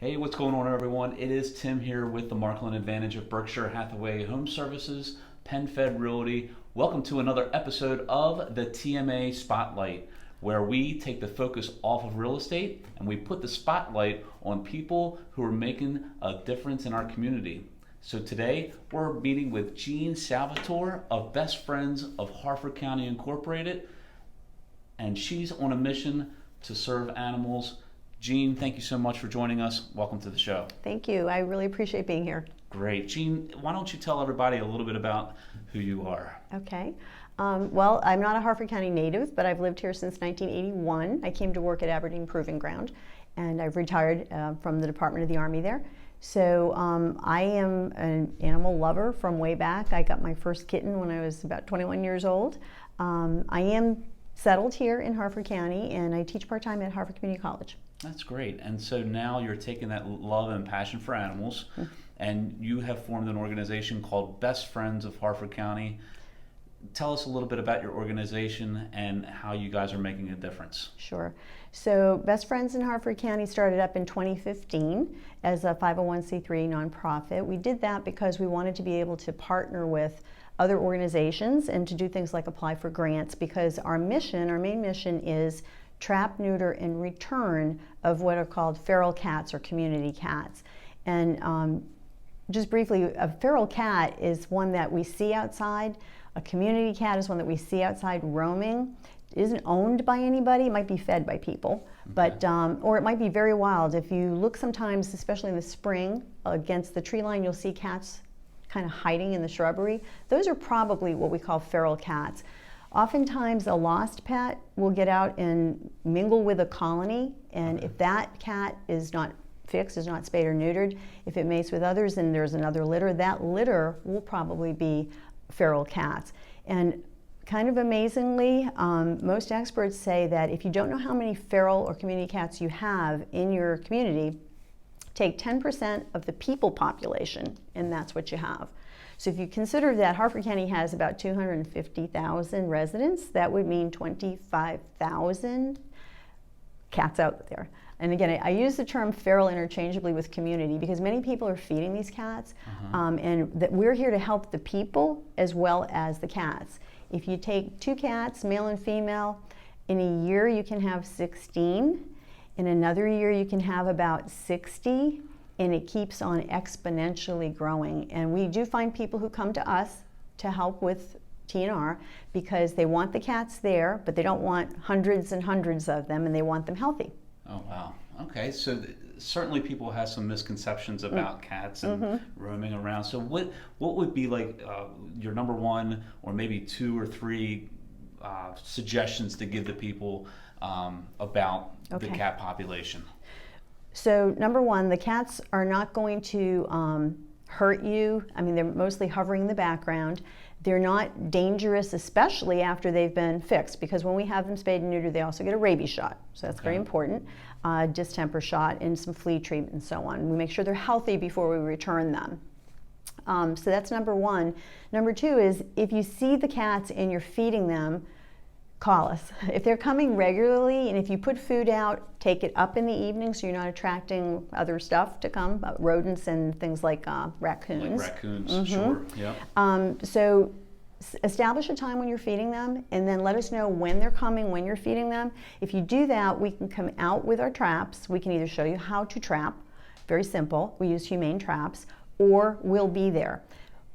Hey, what's going on, everyone? It is Tim here with the Markland Advantage of Berkshire Hathaway Home Services, PenFed Realty. Welcome to another episode of the TMA Spotlight, where we take the focus off of real estate and we put the spotlight on people who are making a difference in our community. So today we're meeting with Jean Salvatore of Best Friends of Harford County Incorporated, and she's on a mission to serve animals. Jean, thank you so much for joining us. Welcome to the show. Thank you. I really appreciate being here. Great. Jean, why don't you tell everybody a little bit about who you are? Okay. Well, I'm not a Harford County native, but I've lived here since 1981. I came to work at Aberdeen Proving Ground, and I've retired from the Department of the Army there. So I am an animal lover from way back. I got my first kitten when I was about 21 years old. I am settled here in Harford County, and I teach part-time at Harford Community College. That's great. And so now you're taking that love and passion for animals, and you have formed an organization called Best Friends of Harford County. Tell us a little bit about your organization and how you guys are making a difference. Sure. So Best Friends in Harford County started up in 2015 as a 501c3 nonprofit. We did that because we wanted to be able to partner with other organizations and to do things like apply for grants, because our main mission is trap, neuter, and return of what are called feral cats or community cats. And just briefly, a feral cat is one that we see outside. A community cat is one that we see outside roaming. It isn't owned by anybody. It might be fed by people, but or it might be very wild. If you look sometimes, especially in the spring, against the tree line, you'll see cats kind of hiding in the shrubbery. Those are probably what we call feral cats. Oftentimes a lost pet will get out and mingle with a colony, and if that cat is not fixed, is not spayed or neutered, if it mates with others and there's another litter, that litter will probably be feral cats. And kind of amazingly, most experts say that if you don't know how many feral or community cats you have in your community, take 10% of the people population, and that's what you have. So if you consider that Harford County has about 250,000 residents, that would mean 25,000 cats out there. And again, I use the term feral interchangeably with community because many people are feeding these cats, and that we're here to help the people as well as the cats. If you take two cats, male and female, in a year you can have 16. In another year you can have about 60. And it keeps on exponentially growing. And we do find people who come to us to help with TNR because they want the cats there, but they don't want hundreds and hundreds of them, and they want them healthy. Oh, wow. Okay, so certainly people have some misconceptions about cats and roaming around. So what would be like your number one or maybe two or three suggestions to give the people about the cat population? So number one, the cats are not going to hurt you. I mean, they're mostly hovering in the background. They're not dangerous, especially after they've been fixed, because when we have them spayed and neutered, they also get a rabies shot. So that's very important. Distemper shot and some flea treatment and so on. We make sure they're healthy before we return them. So that's number one. Number two is if you see the cats and you're feeding them, call us. If they're coming regularly, and if you put food out, take it up in the evening so you're not attracting other stuff to come, rodents and things like raccoons. Like raccoons, sure, yeah. So establish a time when you're feeding them, and then let us know when they're coming, when you're feeding them. If you do that, we can come out with our traps. We can either show you how to trap, very simple, we use humane traps, or we'll be there.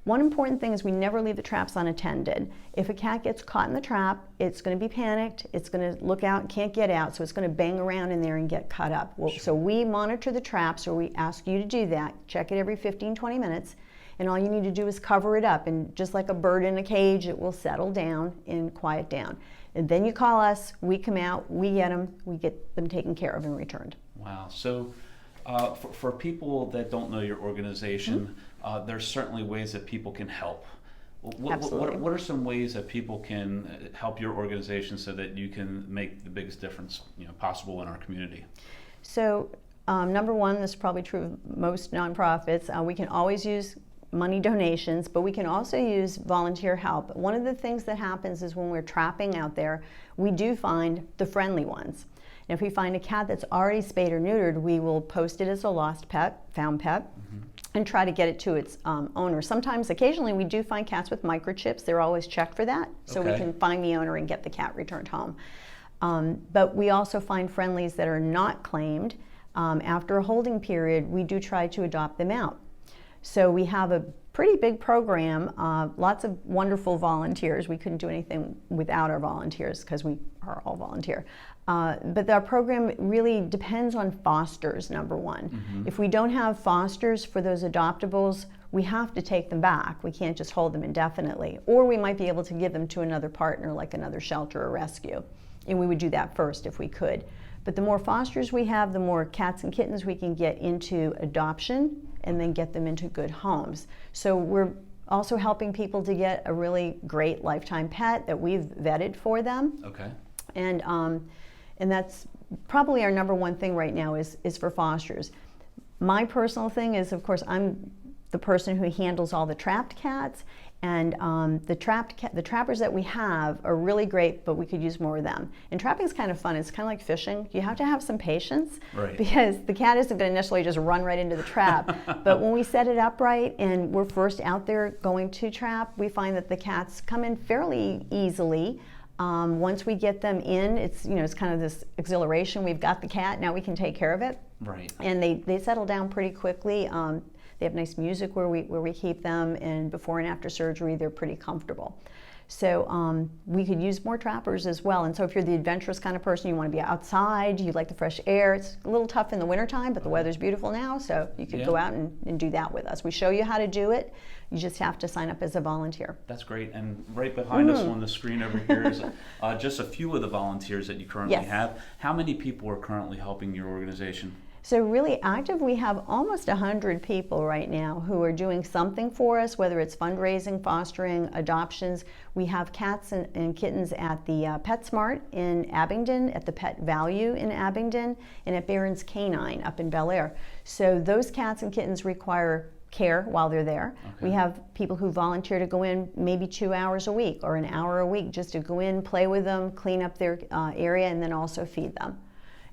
One important thing is we never leave the traps unattended. If a cat gets caught in the trap, it's going to be panicked, it's going to look out, can't get out, so it's going to bang around in there and get cut up. Well, so we monitor the traps, or we ask you to do that. Check it every 15-20 minutes, and all you need to do is cover it up, and just like a bird in a cage, it will settle down and quiet down. And then you call us, we come out, we get them taken care of and returned. Wow. So for people that don't know your organization, there's certainly ways that people can help. Absolutely. What are some ways that people can help your organization so that you can make the biggest difference possible in our community? So number one, this is probably true of most nonprofits, we can always use money donations, but we can also use volunteer help. One of the things that happens is when we're trapping out there, we do find the friendly ones. And if we find a cat that's already spayed or neutered, we will post it as a lost pet, found pet, and try to get it to its owner. Sometimes, occasionally, we do find cats with microchips. They're always checked for that, so we can find the owner and get the cat returned home. But we also find friendlies that are not claimed. After a holding period, we do try to adopt them out. So we have a pretty big program, lots of wonderful volunteers. We couldn't do anything without our volunteers because we are all volunteer. But our program really depends on fosters, number one. If we don't have fosters for those adoptables, we have to take them back. We can't just hold them indefinitely. Or we might be able to give them to another partner, like another shelter or rescue. And we would do that first if we could. But the more fosters we have, the more cats and kittens we can get into adoption and then get them into good homes. So we're also helping people to get a really great lifetime pet that we've vetted for them. Okay. And that's probably our number one thing right now is for fosters. My personal thing is, of course, I'm the person who handles all the trapped cats, and the trappers that we have are really great, but we could use more of them. And trapping is kind of fun. It's kind of like fishing. You have to have some patience, because the cat isn't going to necessarily just run right into the trap. But when we set it up right and we're first out there going to trap, we find that the cats come in fairly easily. Once we get them in, it's kind of this exhilaration. We've got the cat, now we can take care of it. Right. And they settle down pretty quickly. They have nice music where we keep them, and before and after surgery, they're pretty comfortable. So we could use more trappers as well. And so if you're the adventurous kind of person, you want to be outside, you like the fresh air. It's a little tough in the wintertime, but the weather's beautiful now, so you could go out and do that with us. We show you how to do it. You just have to sign up as a volunteer. That's great. And right behind us on the screen over here is just a few of the volunteers that you currently have. How many people are currently helping your organization? So really active, we have almost 100 people right now who are doing something for us, whether it's fundraising, fostering, adoptions. We have cats and kittens at the PetSmart in Abingdon, at the Pet Value in Abingdon, and at Barron's Canine up in Bel Air. So those cats and kittens require care while they're there. We have people who volunteer to go in maybe 2 hours a week or an hour a week just to go in, play with them, clean up their area, and then also feed them.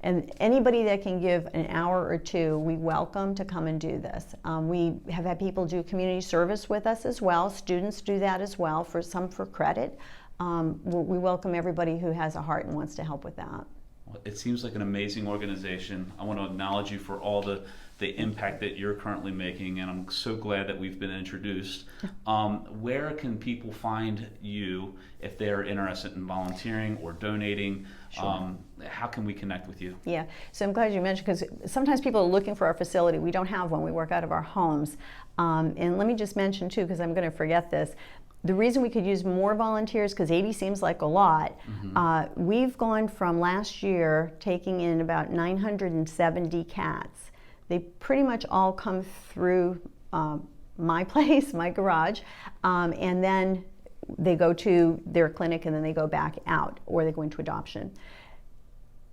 And anybody that can give an hour or two, we welcome to come and do this. We have had people do community service with us as well. Students do that as well, for credit. We welcome everybody who has a heart and wants to help with that. Well, it seems like an amazing organization. I want to acknowledge you for all the impact that you're currently making, and I'm so glad that we've been introduced. Where can people find you if they're interested in volunteering or donating? How can we connect with you? Yeah, so I'm glad you mentioned, because sometimes people are looking for our facility. We don't have one. We work out of our homes. And let me just mention too, because I'm going to forget this, the reason we could use more volunteers, because 80 seems like a lot, we've gone from last year taking in about 970 cats. They pretty much all come through my place, my garage, and then they go to their clinic and then they go back out, or they go into adoption.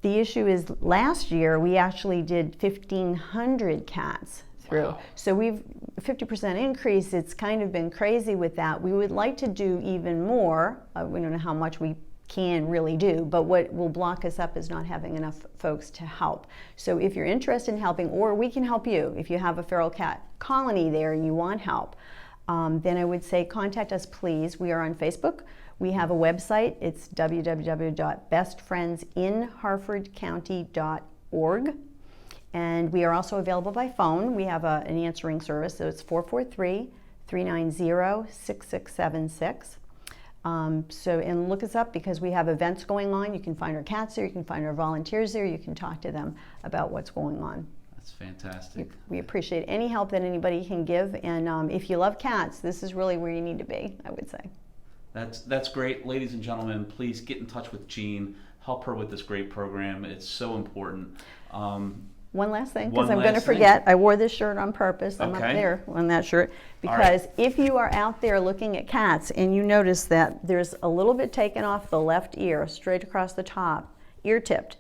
The issue is last year we actually did 1,500 cats through. Wow. So we've 50% increase. It's kind of been crazy with that. We would like to do even more. We don't know how much we can really do, but what will block us up is not having enough folks to help. So if you're interested in helping, or we can help you if you have a feral cat colony there and you want help, then I would say contact us, please. We are on Facebook. We have a website. It's www.bestfriendsinharfordcounty.org. And we are also available by phone. We have an answering service, so it's 443-390-6676. And look us up, because we have events going on. You can find our cats there, you can find our volunteers there, you can talk to them about what's going on. That's fantastic. We appreciate any help that anybody can give, and if you love cats, this is really where you need to be, I would say. That's great. Ladies and gentlemen, please get in touch with Jean. Help her with this great program. It's so important. One last thing, because I'm going to forget. I wore this shirt on purpose. I'm up there on that shirt. Because if you are out there looking at cats and you notice that there's a little bit taken off the left ear, straight across the top, ear tipped,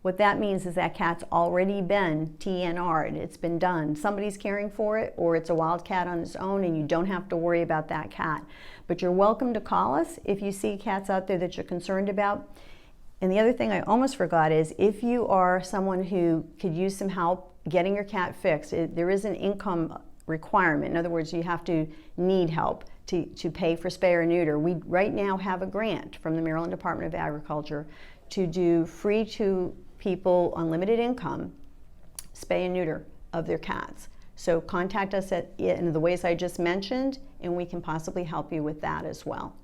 what that means is that cat's already been TNR'd. It's been done. Somebody's caring for it, or it's a wild cat on its own, and you don't have to worry about that cat. But you're welcome to call us if you see cats out there that you're concerned about. And the other thing I almost forgot is if you are someone who could use some help getting your cat fixed, there is an income requirement. In other words, you have to need help to pay for spay or neuter. We right now have a grant from the Maryland Department of Agriculture to do free to people on limited income spay and neuter of their cats. So contact us in the ways I just mentioned, and we can possibly help you with that as well.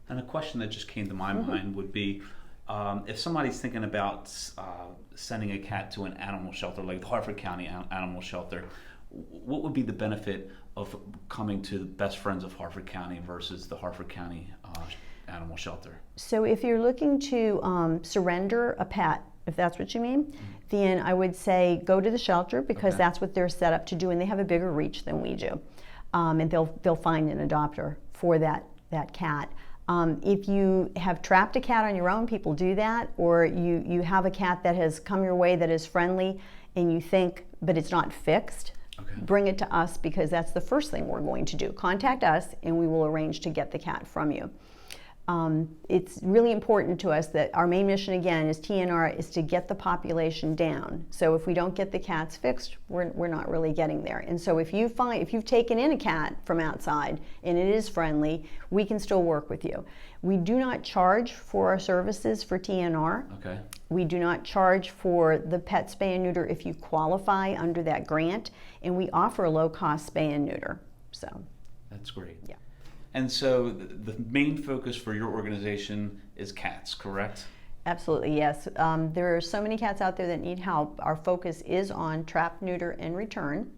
And a question that just came to my mind would be, if somebody's thinking about sending a cat to an animal shelter, like the Harford County Animal Shelter, what would be the benefit of coming to the Best Friends of Harford County versus the Harford County Animal Shelter? So if you're looking to surrender a pet, if that's what you mean, then I would say go to the shelter because that's what they're set up to do, and they have a bigger reach than we do. And they'll find an adopter for that cat. If you have trapped a cat on your own, people do that, or you have a cat that has come your way that is friendly and you think, but it's not fixed, bring it to us because that's the first thing we're going to do. Contact us and we will arrange to get the cat from you. It's really important to us that our main mission again is TNR is to get the population down. So if we don't get the cats fixed, we're not really getting there. And so if you've taken in a cat from outside and it is friendly, we can still work with you. We do not charge for our services for TNR. Okay. We do not charge for the pet spay and neuter if you qualify under that grant, and we offer a low-cost spay and neuter. So that's great. Yeah. And so the main focus for your organization is cats, correct? Absolutely, yes. There are so many cats out there that need help. Our focus is on trap, neuter, and return.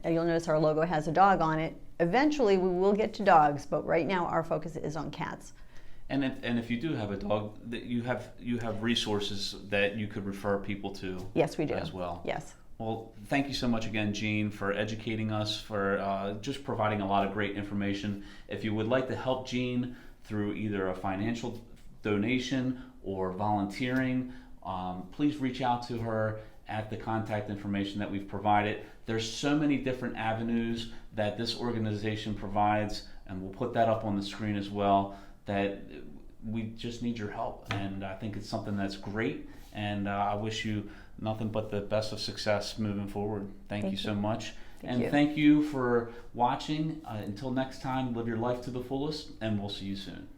You'll notice our logo has a dog on it. Eventually we will get to dogs, but right now our focus is on cats. And if you do have a dog, that you have resources that you could refer people to. Yes, we do. As well. Yes. Well, thank you so much again, Jean, for educating us, for just providing a lot of great information. If you would like to help Jean through either a financial donation or volunteering, please reach out to her at the contact information that we've provided. There's so many different avenues that this organization provides, and we'll put that up on the screen as well, that we just need your help. And I think it's something that's great, and I wish you nothing but the best of success moving forward. Thank you so much. Thank you for watching. Until next time, live your life to the fullest, and we'll see you soon.